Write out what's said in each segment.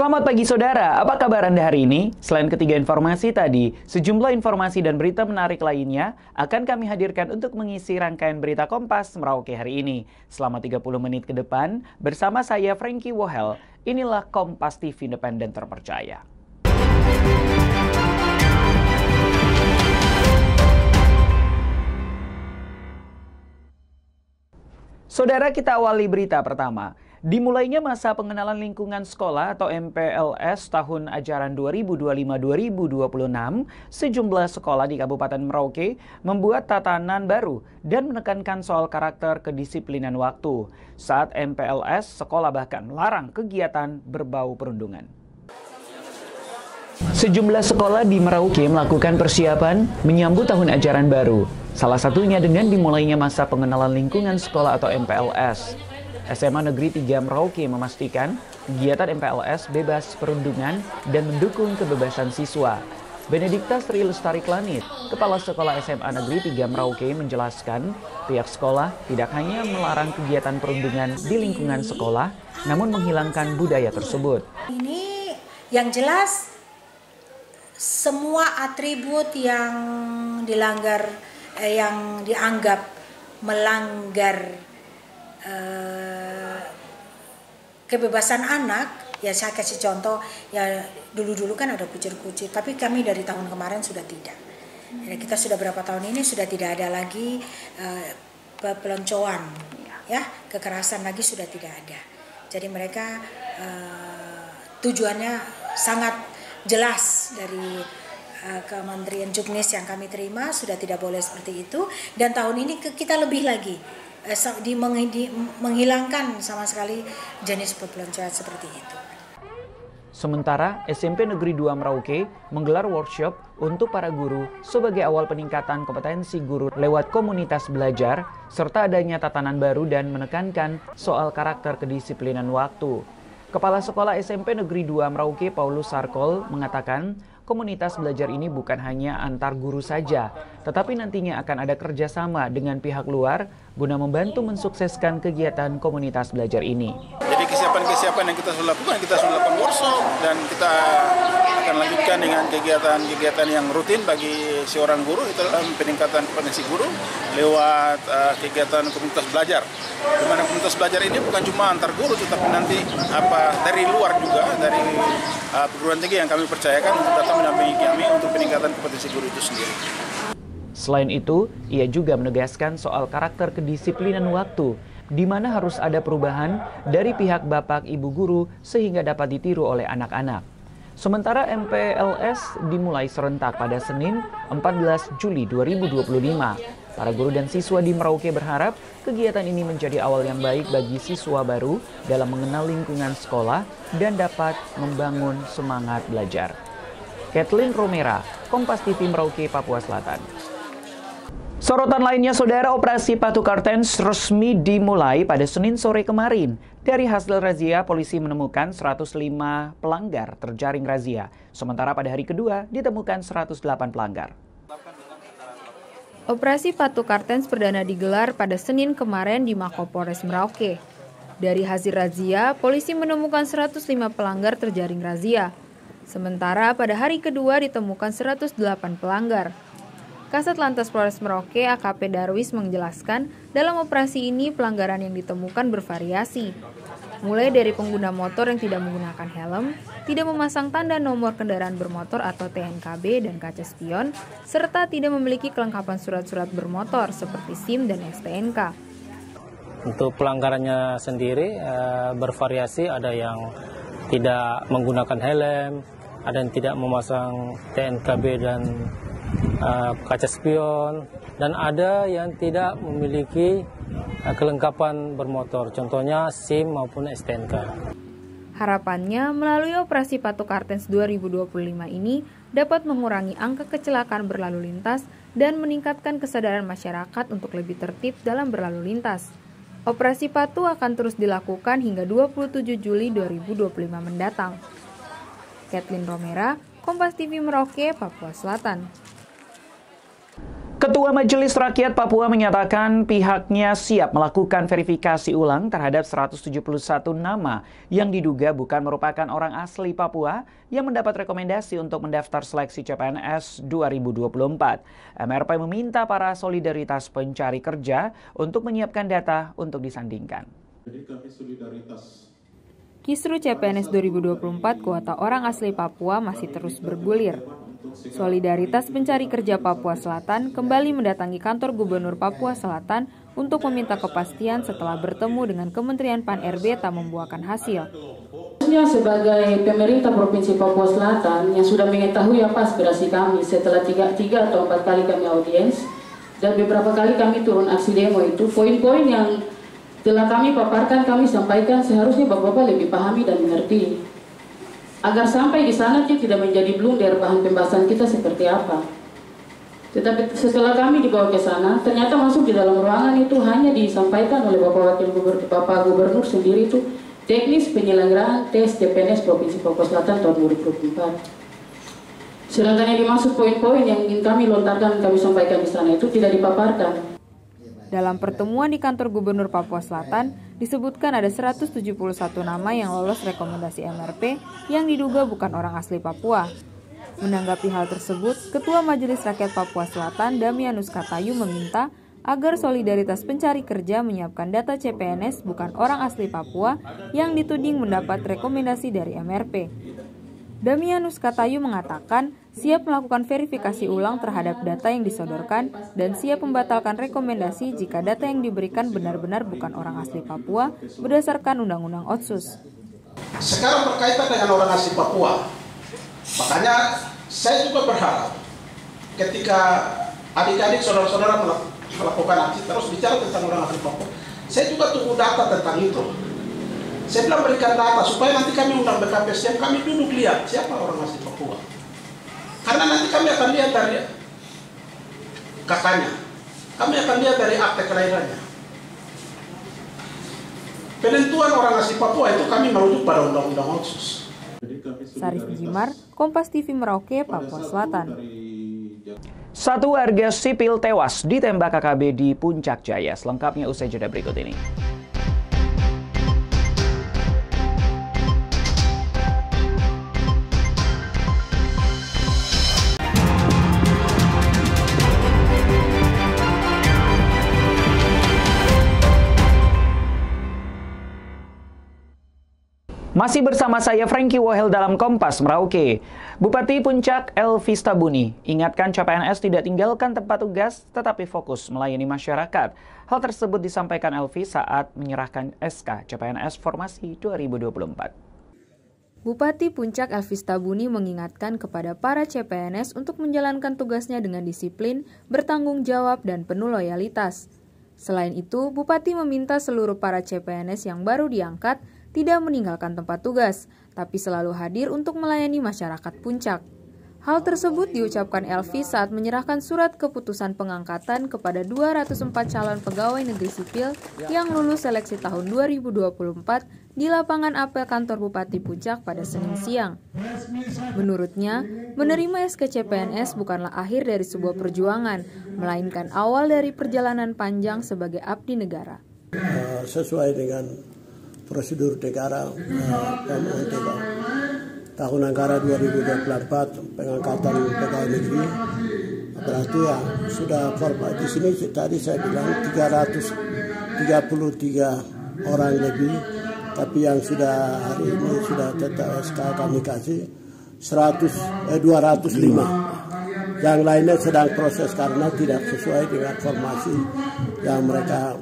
Selamat pagi saudara, apa kabar Anda hari ini? Selain ketiga informasi tadi, sejumlah informasi dan berita menarik lainnya akan kami hadirkan untuk mengisi rangkaian berita Kompas Merauke hari ini. Selama 30 menit ke depan, bersama saya Frankie Wohel, inilah Kompas TV Independen terpercaya. Saudara, kita awali berita pertama. Dimulainya masa pengenalan lingkungan sekolah atau MPLS tahun ajaran 2025-2026, sejumlah sekolah di Kabupaten Merauke membuat tatanan baru dan menekankan soal karakter kedisiplinan waktu. Saat MPLS, sekolah bahkan melarang kegiatan berbau perundungan. Sejumlah sekolah di Merauke melakukan persiapan menyambut tahun ajaran baru. Salah satunya dengan dimulainya masa pengenalan lingkungan sekolah atau MPLS. SMA Negeri 3 Merauke memastikan kegiatan MPLS bebas perundungan dan mendukung kebebasan siswa. Benedikta Sri Lestari Klanit, Kepala Sekolah SMA Negeri 3 Merauke menjelaskan pihak sekolah tidak hanya melarang kegiatan perundungan di lingkungan sekolah, namun menghilangkan budaya tersebut. Ini yang jelas semua atribut yang dilanggar, yang dianggap melanggar kebebasan anak, ya saya kasih contoh, ya dulu kan ada kucir-kucir, tapi kami dari tahun kemarin sudah tidak. Ya, kita sudah berapa tahun ini sudah tidak ada lagi peloncoan, ya kekerasan lagi sudah tidak ada. Jadi mereka tujuannya sangat jelas dari Kementerian Juknis yang kami terima sudah tidak boleh seperti itu, dan tahun ini kita lebih lagi menghilangkan sama sekali jenis perpeloncoan seperti itu. Sementara SMP Negeri 2 Merauke menggelar workshop untuk para guru sebagai awal peningkatan kompetensi guru lewat komunitas belajar serta adanya tatanan baru dan menekankan soal karakter kedisiplinan waktu. Kepala Sekolah SMP Negeri 2 Merauke Paulus Sarkol mengatakan komunitas belajar ini bukan hanya antar guru saja, tetapi nantinya akan ada kerjasama dengan pihak luar guna membantu mensukseskan kegiatan komunitas belajar ini. Jadi kesiapan-kesiapan yang kita sudah lakukan workshop, dan kita akan lanjutkan dengan kegiatan-kegiatan yang rutin bagi seorang guru, itu dalam peningkatan kompetensi guru lewat kegiatan komunitas belajar. Di mana komunitas belajar ini bukan cuma antar guru, tetapi nanti dari luar juga, dari perguruan tinggi yang kami percayakan untuk datang mendampingi kami untuk peningkatan kompetensi guru itu sendiri. Selain itu, ia juga menegaskan soal karakter kedisiplinan waktu, di mana harus ada perubahan dari pihak bapak ibu guru sehingga dapat ditiru oleh anak-anak. Sementara MPLS dimulai serentak pada Senin 14 Juli 2025. Para guru dan siswa di Merauke berharap kegiatan ini menjadi awal yang baik bagi siswa baru dalam mengenal lingkungan sekolah dan dapat membangun semangat belajar. Kathleen Romera, Kompas TV Merauke, Papua Selatan. Sorotan lainnya, saudara, operasi Patu Kartens resmi dimulai pada Senin sore kemarin. Dari hasil razia, polisi menemukan 105 pelanggar terjaring razia. Sementara pada hari kedua ditemukan 108 pelanggar. Operasi Patu Kartens perdana digelar pada Senin kemarin di Mapolres Merauke. Dari hasil razia, polisi menemukan 105 pelanggar terjaring razia. Sementara pada hari kedua ditemukan 108 pelanggar. Kasat Lantas Polres Merauke AKP Darwis menjelaskan, dalam operasi ini pelanggaran yang ditemukan bervariasi. Mulai dari pengguna motor yang tidak menggunakan helm, tidak memasang tanda nomor kendaraan bermotor atau TNKB dan kaca spion, serta tidak memiliki kelengkapan surat-surat bermotor seperti SIM dan STNK. Untuk pelanggarannya sendiri bervariasi, ada yang tidak menggunakan helm, ada yang tidak memasang TNKB dan kaca spion, dan ada yang tidak memiliki kelengkapan bermotor, contohnya SIM maupun STNK. Harapannya, melalui operasi Patu Kartens 2025 ini dapat mengurangi angka kecelakaan berlalu lintas dan meningkatkan kesadaran masyarakat untuk lebih tertib dalam berlalu lintas. Operasi Patu akan terus dilakukan hingga 27 Juli 2025 mendatang. Kathleen Romera, Kompas TV Merauke, Papua Selatan. Ketua Majelis Rakyat Papua menyatakan pihaknya siap melakukan verifikasi ulang terhadap 171 nama yang diduga bukan merupakan orang asli Papua yang mendapat rekomendasi untuk mendaftar seleksi CPNS 2024. MRP meminta para solidaritas pencari kerja untuk menyiapkan data untuk disandingkan. Kisru CPNS 2024 kuota orang asli Papua masih terus bergulir. Solidaritas Pencari Kerja Papua Selatan kembali mendatangi kantor Gubernur Papua Selatan untuk meminta kepastian setelah bertemu dengan Kementerian Pan-RB tak membuahkan hasil. Sebagai pemerintah Provinsi Papua Selatan yang sudah mengetahui apa aspirasi kami setelah 3 atau 4 kali kami audiens dan beberapa kali kami turun aksi demo itu, poin-poin yang telah kami paparkan, kami sampaikan, seharusnya Bapak-Bapak lebih pahami dan mengerti. Agar sampai di sana kita tidak menjadi blunder bahan pembahasan kita seperti apa. Tetapi setelah kami dibawa ke sana, ternyata masuk di dalam ruangan itu hanya disampaikan oleh Bapak Gubernur sendiri itu teknis penyelenggaraan tes CPNS Provinsi Papua Selatan tahun 2024. Sedangkan yang dimaksud poin-poin yang ingin kami lontarkan, kami sampaikan di sana itu tidak dipaparkan. Dalam pertemuan di kantor Gubernur Papua Selatan, disebutkan ada 171 nama yang lolos rekomendasi MRP yang diduga bukan orang asli Papua. Menanggapi hal tersebut, Ketua Majelis Rakyat Papua Selatan, Damianus Katayu, meminta agar Solidaritas Pencari Kerja menyiapkan data CPNS bukan orang asli Papua yang dituding mendapat rekomendasi dari MRP. Damianus Katayu mengatakan siap melakukan verifikasi ulang terhadap data yang disodorkan dan siap membatalkan rekomendasi jika data yang diberikan benar-benar bukan orang asli Papua berdasarkan Undang-Undang Otsus. Sekarang berkaitan dengan orang asli Papua, makanya saya juga berharap ketika adik-adik saudara-saudara melakukan aksi terus bicara tentang orang asli Papua, saya juga tunggu data tentang itu. Saya bilang berikan data supaya nanti kami undang BKPSDM, kami duduk lihat siapa orang asli Papua. Karena nanti kami akan lihat dari kakaknya, kami akan lihat dari akte kelahirannya. Penentuan orang asli Papua itu kami merujuk pada Undang-Undang Otsus. Sarif Jimar, Kompas TV Merauke, Papua Selatan. Satu warga sipil tewas ditembak KKB di Puncak Jaya. Selengkapnya usai jeda berikut ini. Masih bersama saya Frankie Wohel dalam Kompas Merauke. Bupati Puncak Elvi Stabuni ingatkan CPNS tidak tinggalkan tempat tugas tetapi fokus melayani masyarakat. Hal tersebut disampaikan Elvi saat menyerahkan SK CPNS Formasi 2024. Bupati Puncak Elvi Stabuni mengingatkan kepada para CPNS untuk menjalankan tugasnya dengan disiplin, bertanggung jawab, dan penuh loyalitas. Selain itu, Bupati meminta seluruh para CPNS yang baru diangkat tidak meninggalkan tempat tugas, tapi selalu hadir untuk melayani masyarakat Puncak. Hal tersebut diucapkan Elvi saat menyerahkan surat keputusan pengangkatan kepada 204 calon pegawai negeri sipil yang lulus seleksi tahun 2024 di lapangan apel kantor Bupati Puncak pada Senin siang. Menurutnya, menerima SK CPNS bukanlah akhir dari sebuah perjuangan, melainkan awal dari perjalanan panjang sebagai abdi negara. Sesuai dengan prosedur negara tahun anggaran 2024 pengangkatan pegawai negeri, berarti ya sudah formal. Di sini tadi saya bilang 333 orang lebih, tapi yang sudah hari ini sudah tetap SK kami kasih 205. Yang lainnya sedang proses karena tidak sesuai dengan formasi yang mereka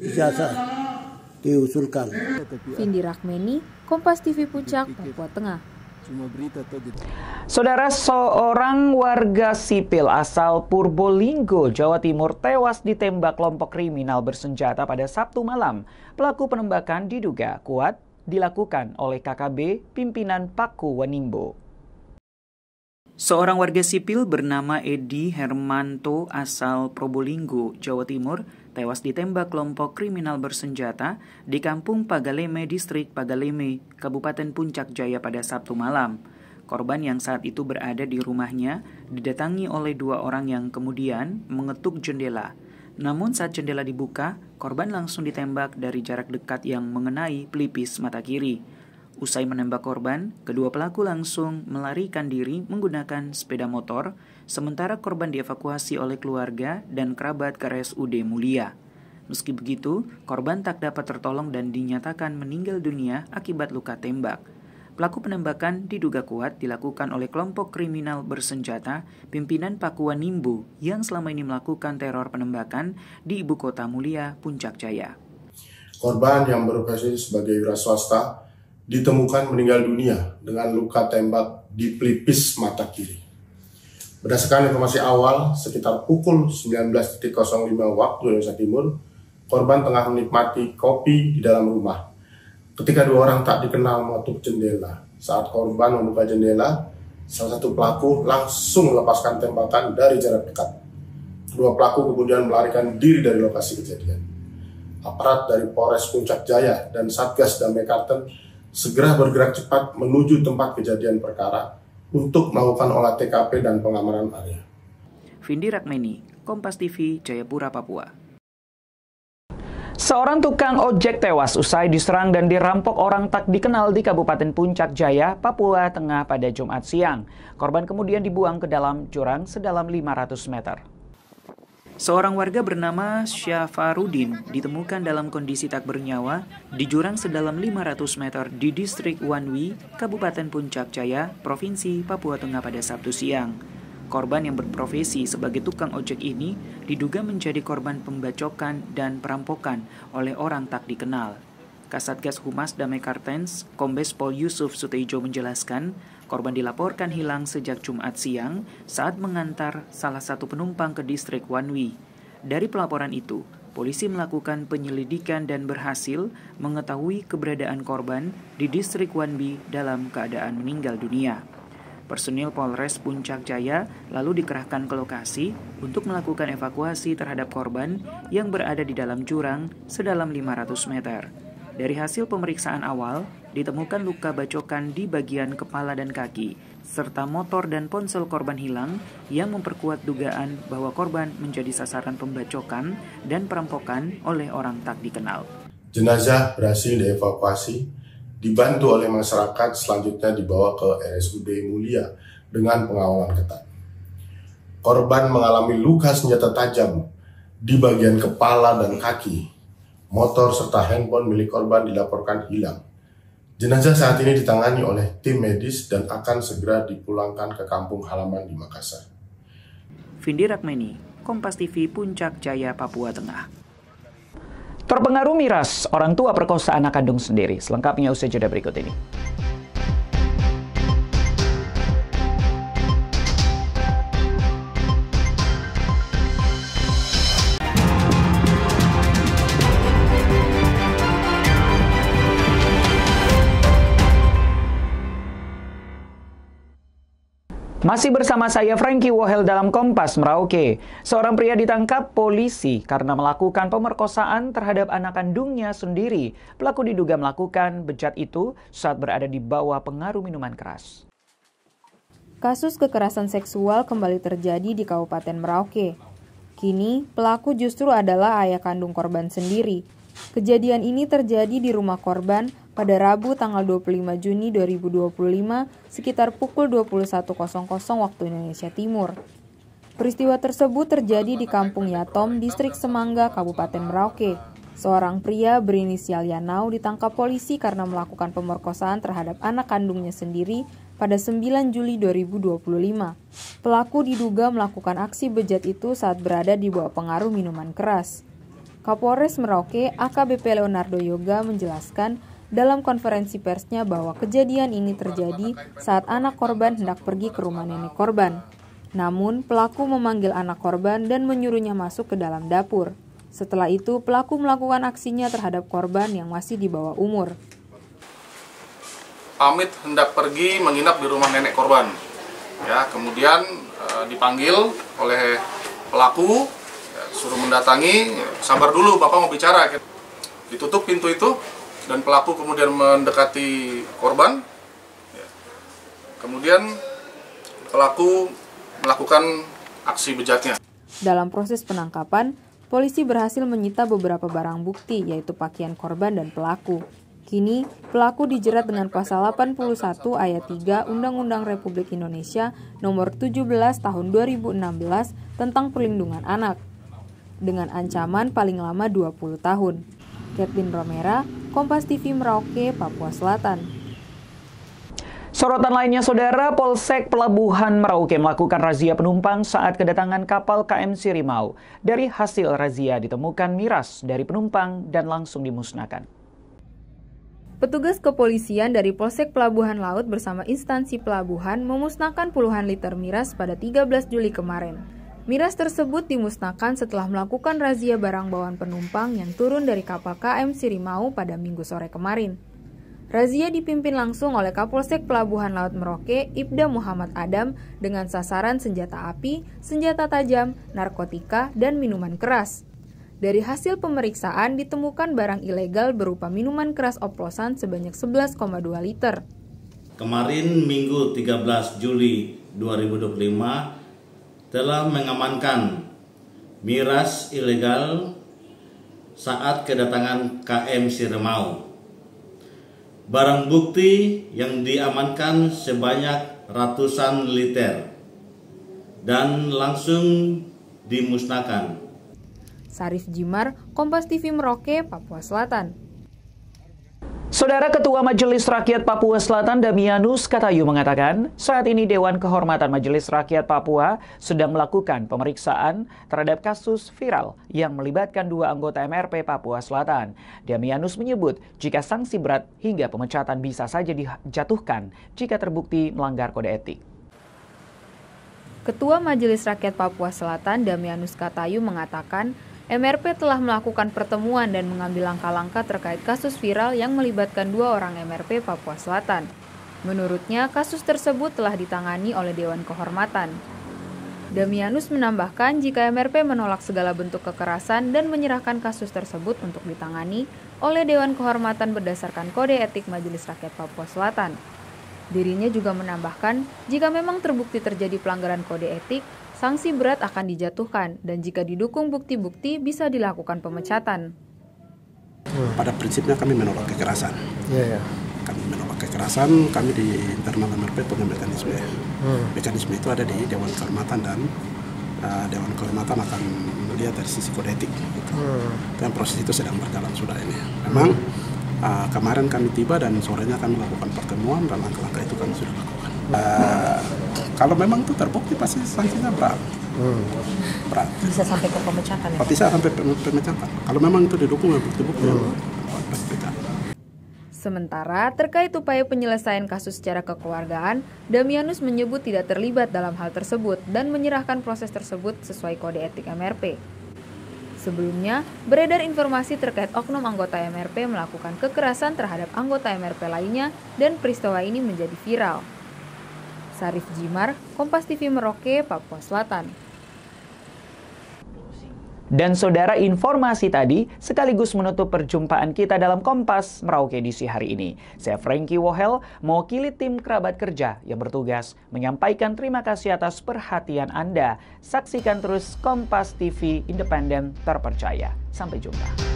ijazah diusulkan. Vindi Rakmeni, Kompas TV Puncak, Papua Tengah. Saudara, seorang warga sipil asal Purbolinggo, Jawa Timur tewas ditembak kelompok kriminal bersenjata pada Sabtu malam. Pelaku penembakan diduga kuat dilakukan oleh KKB pimpinan Paku Wanimbo. Seorang warga sipil bernama Edi Hermanto asal Probolinggo, Jawa Timur, tewas ditembak kelompok kriminal bersenjata di Kampung Pagaleme, Distrik Pagaleme, Kabupaten Puncak Jaya pada Sabtu malam. Korban yang saat itu berada di rumahnya didatangi oleh 2 orang yang kemudian mengetuk jendela. Namun saat jendela dibuka, korban langsung ditembak dari jarak dekat yang mengenai pelipis mata kiri. Usai menembak korban, kedua pelaku langsung melarikan diri menggunakan sepeda motor, sementara korban dievakuasi oleh keluarga dan kerabat ke RSUD Mulia. Meski begitu, korban tak dapat tertolong dan dinyatakan meninggal dunia akibat luka tembak. Pelaku penembakan diduga kuat dilakukan oleh kelompok kriminal bersenjata pimpinan Papua Nimbu yang selama ini melakukan teror penembakan di ibu kota Mulia, Puncak Jaya. Korban yang berprofesi sebagai wira swasta ditemukan meninggal dunia dengan luka tembak di pelipis mata kiri. Berdasarkan informasi awal, sekitar pukul 19.05 waktu Indonesia Timur, korban tengah menikmati kopi di dalam rumah. Ketika 2 orang tak dikenal mengetuk jendela. Saat korban membuka jendela, salah satu pelaku langsung melepaskan tembakan dari jarak dekat. Kedua pelaku kemudian melarikan diri dari lokasi kejadian. Aparat dari Polres Puncak Jaya dan Satgas Damai Karten segera bergerak cepat menuju tempat kejadian perkara untuk melakukan olah TKP dan pengamanan area. Vindi Rakmeni, Kompas TV, Jayapura, Papua. Seorang tukang ojek tewas usai diserang dan dirampok orang tak dikenal di Kabupaten Puncak Jaya, Papua Tengah pada Jumat siang. Korban kemudian dibuang ke dalam jurang sedalam 500 meter. Seorang warga bernama Syafarudin ditemukan dalam kondisi tak bernyawa di jurang sedalam 500 meter di distrik Wanwi, Kabupaten Puncak Jaya, Provinsi Papua Tengah pada Sabtu siang. Korban yang berprofesi sebagai tukang ojek ini diduga menjadi korban pembacokan dan perampokan oleh orang tak dikenal. Kasatgas Humas Damai Kartens, Kombes Pol Yusuf Sutejo menjelaskan, korban dilaporkan hilang sejak Jumat siang saat mengantar salah satu penumpang ke distrik Wanwi. Dari pelaporan itu, polisi melakukan penyelidikan dan berhasil mengetahui keberadaan korban di distrik Wanwi dalam keadaan meninggal dunia. Personil Polres Puncak Jaya lalu dikerahkan ke lokasi untuk melakukan evakuasi terhadap korban yang berada di dalam jurang sedalam 500 meter. Dari hasil pemeriksaan awal, ditemukan luka bacokan di bagian kepala dan kaki, serta motor dan ponsel korban hilang yang memperkuat dugaan bahwa korban menjadi sasaran pembacokan dan perampokan oleh orang tak dikenal. Jenazah berhasil dievakuasi, dibantu oleh masyarakat, selanjutnya dibawa ke RSUD Mulia dengan pengawalan ketat. Korban mengalami luka senjata tajam di bagian kepala dan kaki. Motor serta handphone milik korban dilaporkan hilang. Jenazah saat ini ditangani oleh tim medis dan akan segera dipulangkan ke kampung halaman di Makassar. Vindi Rakmeni, Kompas TV, Puncak Jaya, Papua Tengah. Terpengaruh miras, orang tua perkosa anak kandung sendiri. Selengkapnya usai jeda berikut ini. Masih bersama saya Frankie Wohel dalam Kompas Merauke. Seorang pria ditangkap polisi karena melakukan pemerkosaan terhadap anak kandungnya sendiri. Pelaku diduga melakukan bejat itu saat berada di bawah pengaruh minuman keras. Kasus kekerasan seksual kembali terjadi di Kabupaten Merauke. Kini, pelaku justru adalah ayah kandung korban sendiri. Kejadian ini terjadi di rumah korban pada Rabu tanggal 25 Juni 2025 sekitar pukul 21.00 waktu Indonesia Timur. Peristiwa tersebut terjadi di Kampung Yatom, Distrik Semangga, Kabupaten Merauke. Seorang pria berinisial Yanau ditangkap polisi karena melakukan pemerkosaan terhadap anak kandungnya sendiri pada 9 Juli 2025. Pelaku diduga melakukan aksi bejat itu saat berada di bawah pengaruh minuman keras. Kapolres Merauke AKBP Leonardo Yoga menjelaskan dalam konferensi persnya bahwa kejadian ini terjadi saat anak korban hendak pergi ke rumah nenek korban. Namun, pelaku memanggil anak korban dan menyuruhnya masuk ke dalam dapur. Setelah itu, pelaku melakukan aksinya terhadap korban yang masih di bawah umur. Pamit hendak pergi menginap di rumah nenek korban. Ya, kemudian dipanggil oleh pelaku, suruh mendatangi, sabar dulu, Bapak mau bicara. Ditutup pintu itu, dan pelaku kemudian mendekati korban. kemudian pelaku melakukan aksi bejatnya. Dalam proses penangkapan, polisi berhasil menyita beberapa barang bukti, yaitu pakaian korban dan pelaku. Kini, pelaku dijerat dengan pasal 81 ayat 3 Undang-Undang Republik Indonesia nomor 17 tahun 2016 tentang perlindungan anak, dengan ancaman paling lama 20 tahun. Kathleen Romera, Kompas TV Merauke, Papua Selatan. Sorotan lainnya, Saudara, Polsek Pelabuhan Merauke melakukan razia penumpang saat kedatangan kapal KM Sirimau. Dari hasil razia ditemukan miras dari penumpang dan langsung dimusnahkan. Petugas kepolisian dari Polsek Pelabuhan Laut bersama instansi pelabuhan memusnahkan puluhan liter miras pada 13 Juli kemarin. Miras tersebut dimusnahkan setelah melakukan razia barang bawaan penumpang yang turun dari kapal KM Sirimau pada Minggu sore kemarin. Razia dipimpin langsung oleh Kapolsek Pelabuhan Laut Merauke, Ibda Muhammad Adam, dengan sasaran senjata api, senjata tajam, narkotika, dan minuman keras. Dari hasil pemeriksaan ditemukan barang ilegal berupa minuman keras oplosan sebanyak 11,2 liter. Kemarin Minggu 13 Juli 2025 telah mengamankan miras ilegal saat kedatangan KM Sirimau. Barang bukti yang diamankan sebanyak ratusan liter dan langsung dimusnahkan. Sarif Jimar, Kompas TV Merauke, Papua Selatan. Saudara, Ketua Majelis Rakyat Papua Selatan Damianus Katayu mengatakan saat ini Dewan Kehormatan Majelis Rakyat Papua sedang melakukan pemeriksaan terhadap kasus viral yang melibatkan 2 anggota MRP Papua Selatan. Damianus menyebut jika sanksi berat hingga pemecatan bisa saja dijatuhkan jika terbukti melanggar kode etik. Ketua Majelis Rakyat Papua Selatan Damianus Katayu mengatakan MRP telah melakukan pertemuan dan mengambil langkah-langkah terkait kasus viral yang melibatkan 2 orang MRP Papua Selatan. Menurutnya, kasus tersebut telah ditangani oleh Dewan Kehormatan. Damianus menambahkan jika MRP menolak segala bentuk kekerasan dan menyerahkan kasus tersebut untuk ditangani oleh Dewan Kehormatan berdasarkan Kode Etik Majelis Rakyat Papua Selatan. Dirinya juga menambahkan jika memang terbukti terjadi pelanggaran kode etik, sanksi berat akan dijatuhkan dan jika didukung bukti-bukti bisa dilakukan pemecatan. Pada prinsipnya kami menolak kekerasan. Kami menolak kekerasan, kami di internal MRP punya mekanisme. Mekanisme itu ada di Dewan Kehormatan dan Dewan Kehormatan akan melihat dari sisi kode etik. Dan proses itu sedang berjalan sudah ini. Memang kemarin kami tiba dan sorenya kami lakukan pertemuan dan langkah-langkah itu kami sudah lakukan. Kalau memang itu terbukti pasti sanksinya berat. Berat. Bisa sampai ke pemecatan ya? Bisa sampai pemecatan. Kalau memang itu didukung oleh bukti-bukti. Sementara terkait upaya penyelesaian kasus secara kekeluargaan, Damianus menyebut tidak terlibat dalam hal tersebut dan menyerahkan proses tersebut sesuai kode etik MRP. Sebelumnya, beredar informasi terkait oknum anggota MRP melakukan kekerasan terhadap anggota MRP lainnya dan peristiwa ini menjadi viral. Sarif Jimar, Kompas TV Merauke, Papua Selatan. Dan saudara, informasi tadi sekaligus menutup perjumpaan kita dalam Kompas Merauke edisi hari ini. Saya Frankie Wohel, mewakili tim kerabat kerja yang bertugas menyampaikan terima kasih atas perhatian Anda. Saksikan terus Kompas TV independen terpercaya. Sampai jumpa.